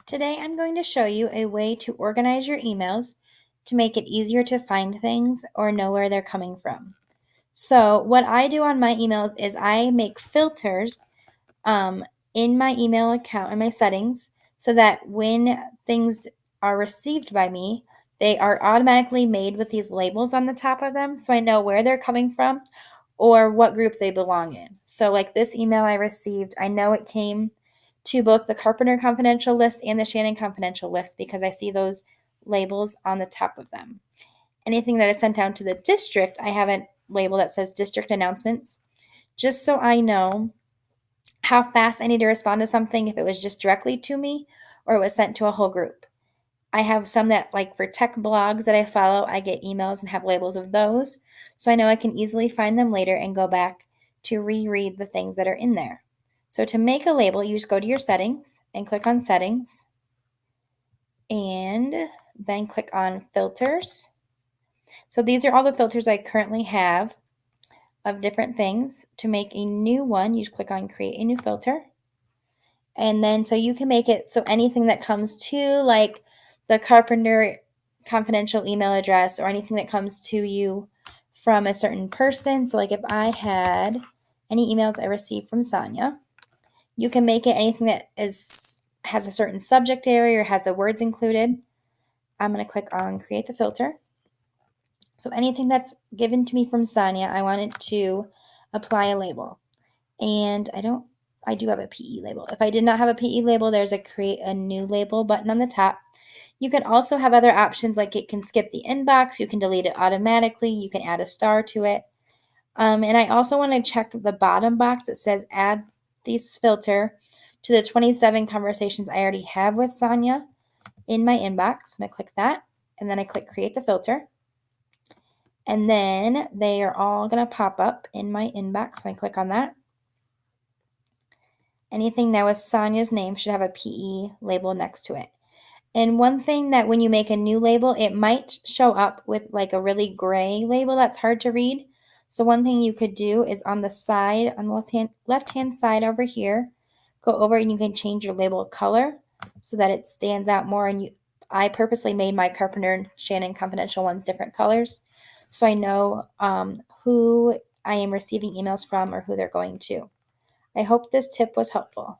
Today I'm going to show you a way to organize your emails to make it easier to find things or know where they're coming from. So what I do on my emails is I make filters um, in my email account and my settings so that when things are received by me, they are automatically made with these labels on the top of them so I know where they're coming from or what group they belong in. So like this email I received, I know it came to both the Carpenter Confidential list and the Shannon Confidential list because I see those labels on the top of them. Anything that is sent down to the district, I have a label that says district announcements, just so I know how fast I need to respond to something if it was just directly to me or it was sent to a whole group. I have some that, like for tech blogs that I follow, I get emails and have labels of those, so I know I can easily find them later and go back to reread the things that are in there. So to make a label, you just go to your settings and click on settings and then click on filters. So these are all the filters I currently have of different things. To make a new one, you just click on create a new filter. And then so you can make it so anything that comes to like the Carpenter confidential email address or anything that comes to you from a certain person. So like if I had any emails I received from Sonia, you can make it anything that has a certain subject area or has the words included. I'm going to click on create the filter. So anything that's given to me from Sonia, I want it to apply a label. And I do have a PE label. If I did not have a PE label, there's a create a new label button on the top. You can also have other options like it can skip the inbox, you can delete it automatically, you can add a star to it. And I also want to check the bottom box that says add this filter to the 27 conversations I already have with Sonia in my inbox. I'm going to click that, and then I click create the filter. And then they are all going to pop up in my inbox, so I click on that. Anything now with Sonia's name should have a PE label next to it. And one thing that when you make a new label, it might show up with like a really gray label that's hard to read. So one thing you could do is on the side, on the left-hand side over here, go over and you can change your label color so that it stands out more. And I purposely made my Carpenter and Shannon Confidential ones different colors so I know who I am receiving emails from or who they're going to. I hope this tip was helpful.